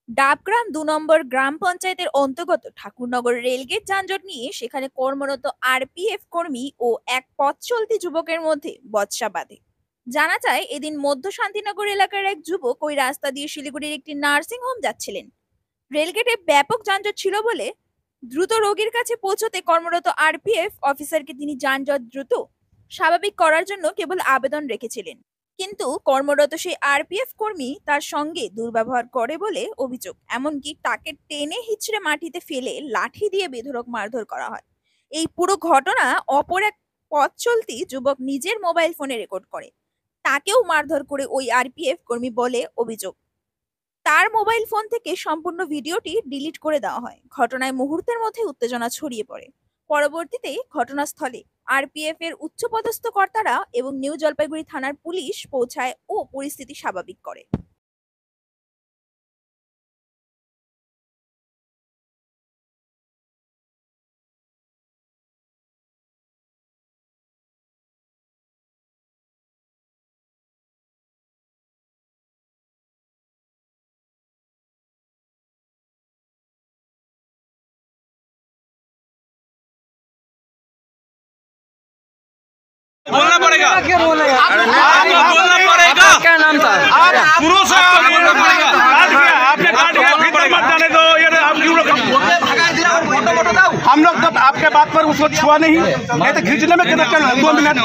ডাবগ্রাম ২ নম্বর গ্রাম পঞ্চায়েতের অন্তর্গত ঠাকুরনগর রেলগেট যানজট নিয়ে সেখানে কর্মরত আরপিএফ কর্মী ও এক পথ চলতি যুবকের মধ্যে বচসা বাধে। জানা যায়, এদিন মধ্য শান্তিনগর এলাকার এক যুবক ওই রাস্তা দিয়ে শিলিগুড়ির একটি নার্সিং হোম যাচ্ছিলেন। রেলগেটে ব্যাপক যানজট ছিল বলে দ্রুত রোগীর কাছে পৌঁছতে কর্মরত আরপিএফ অফিসারকে তিনি যানজট দ্রুত স্বাভাবিক করার জন্য কেবল আবেদন রেখেছিলেন। কিন্তু কর্মরত সেই আরপিএফ কর্মী তার সঙ্গে দুর্ব্যবহার করে বলে অভিযোগ। এমনকি তাকে টেনে হিচড়ে মাটিতে ফেলে লাঠি দিয়ে বেধড়ক মারধর করা হয়। এই পুরো ঘটনা অপর এক পথ চলতি যুবক নিজের মোবাইল ফোনে রেকর্ড করে। তাকেও মারধর করে ওই আরপিএফ কর্মী বলে অভিযোগ। তার মোবাইল ফোন থেকে সম্পূর্ণ ভিডিওটি ডিলিট করে দেওয়া হয়। ঘটনায় মুহূর্তের মধ্যে উত্তেজনা ছড়িয়ে পড়ে। পরবর্তীতে ঘটনাস্থলে আরপিএফ এর উচ্চপদস্থ কর্তারা এবং নিউ জলপাইগুড়ি থানার পুলিশ পৌঁছায় ও পরিস্থিতি স্বাভাবিক করে। बोलना पड़ेगा, क्या बोलेगा? बोलना पड़ेगा। क्या नाम था? आप पुरुष हैं, आप बोलना पड़ेगा। काट दिया, आपने काट दिया, भीतर मत जाने दो। ये आप क्यों लोग हम लोग तो आपके बात पर उसको छुआ नहीं तो खींचने में कितना चल 2 मिनट।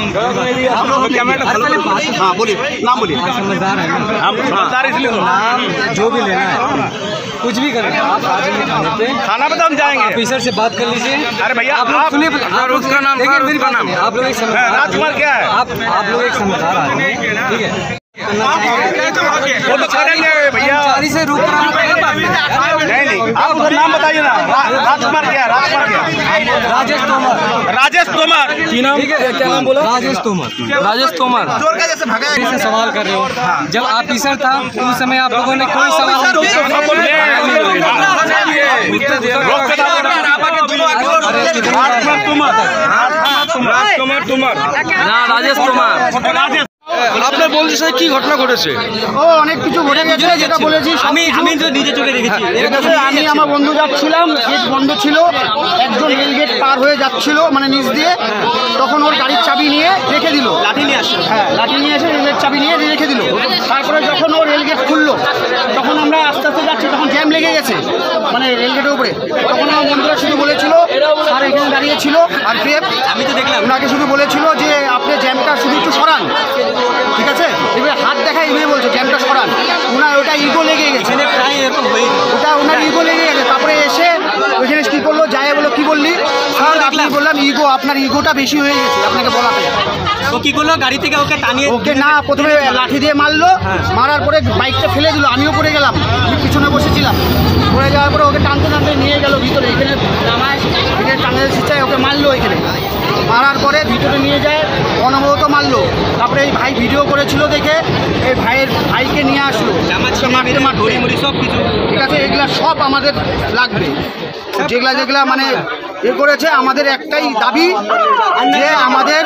हाँ बोलिए, नाम बोलिए। समझदार है ना? हम समझदार इसलिए नाम जो भी लेना है कुछ भी करें आप आ जाइए थाने पे। थाना पे तो हम जाएंगे। ऑफिसर से बात कर लीजिए। अरे भैया आप लोग सुनिए, आप लोग उसका नाम, देखिए मेरी बात नाम सुनिए। आप लोग एक समझदार राजकुमार क्या है? आप लोग एक समझदार आदमी हैं, ठीक है? वो तो करेंगे भैया। कर्मचारी से रूप कराना पड़ेगा बाद में। नहीं आप उसका नाम बताइए ना। राजकुमार क्या है? राजकुमार क्या है? राजेश तोमर। राजेश तोमर। ठीक है, क्या नाम बोला? राजेश तोमर। राजेश तोमर से सवाल कर रहे हो। जब ऑफिसर था उस समय आप लोगों ने कोई सवाल রাজেশ তোমার আপনি বলছেন কি ঘটনা ঘটেছে? ও অনেক কিছু ঘটে গেছে, যেটা বলেছি আমি তো নিজে চোখে দেখেছি। আমি আমার বন্ধু যাচ্ছিলাম, গেট বন্ধ ছিল, একজন রেল গেট পার হয়ে যাচ্ছিল মানে নিচ দিয়ে, তখন ওর গাড়ির চাবি নিয়ে রেখে দিল, লাঠি নিয়ে আসে, হ্যাঁ লাঠি নিয়ে এসে রেলের চাবি নিয়ে রেখে দিল। তারপরে যখন ও রেল গেট খুললো তখন আমরা আস্তে আস্তে যাচ্ছি, তখন জ্যাম লেগে গেছে মানে রেল গেটের উপরে। তখন আমার বন্ধুরা শুধু বলেছিল, স্যার এখানে দাঁড়িয়ে ছিল আর আমি তো দেখলাম ওনাকে শুধু বলেছিল যে আপনি জ্যামটা শুধু একটু সরান, ঠিক আছে? এবার হাত দেখা এভাবে বলছে জ্যামটা সরান, ওনার ওটা ইগো লেগে গেছে, ওটা ওনার ইগো লেগে গেছে। তারপরে এসে ওইখানে কী করলো, যায় বলো কি বললি স্যার? আপনি বললাম ইগো, আপনার ইগোটা বেশি হয়ে গেছে আপনাকে বলাতে। ও কি করলো, গাড়ি থেকে ওকে টানিয়ে ওকে না, প্রথমে লাঠি দিয়ে মারলো, মারার পরে বাইকটা ফেলে দিল, আমিও পড়ে গেলাম, আমি পিছনে বসেছিলাম। পড়ে যাওয়ার পরে ওকে টানতে টানতে নিয়ে গেল ভিতরে, এখানে নামায় এখানে টানের শিচায় ওকে মারলো, এখানে মারার পরে ভিতরে নিয়ে যায়, অনবরত মারলো। তারপরে এই ভাই ভিডিও করেছিল দেখে এই ভাইকে নিয়ে আসলো, সব কিছু ঠিক আছে? এগুলা সব আমাদের লাগবে, যেগুলা মানে এ করেছে। আমাদের একটাই দাবি যে আমাদের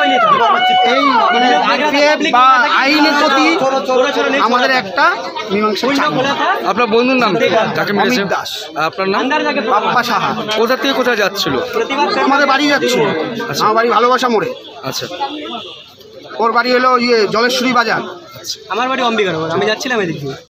এই মানে আরপিএফ বা আইনের প্রতি আমাদের একটা মীমাংসা চাই। আপনার বন্ধুর নাম কি? যাকে মেরেছে? অমিত দাস। আপনার নাম? বাপ্পা সাহা। কোথা থেকে কোথায় যাচ্ছিল? আমাদের বাড়ি যাচ্ছে, আমার বাড়ি ভালোবাসা মোড়ে। আচ্ছা, ওর বাড়ি হলো জলেশ্বরী বাজার। আমার বাড়ি অম্বিকার, আমি যাচ্ছিলাম এদিক দিয়ে।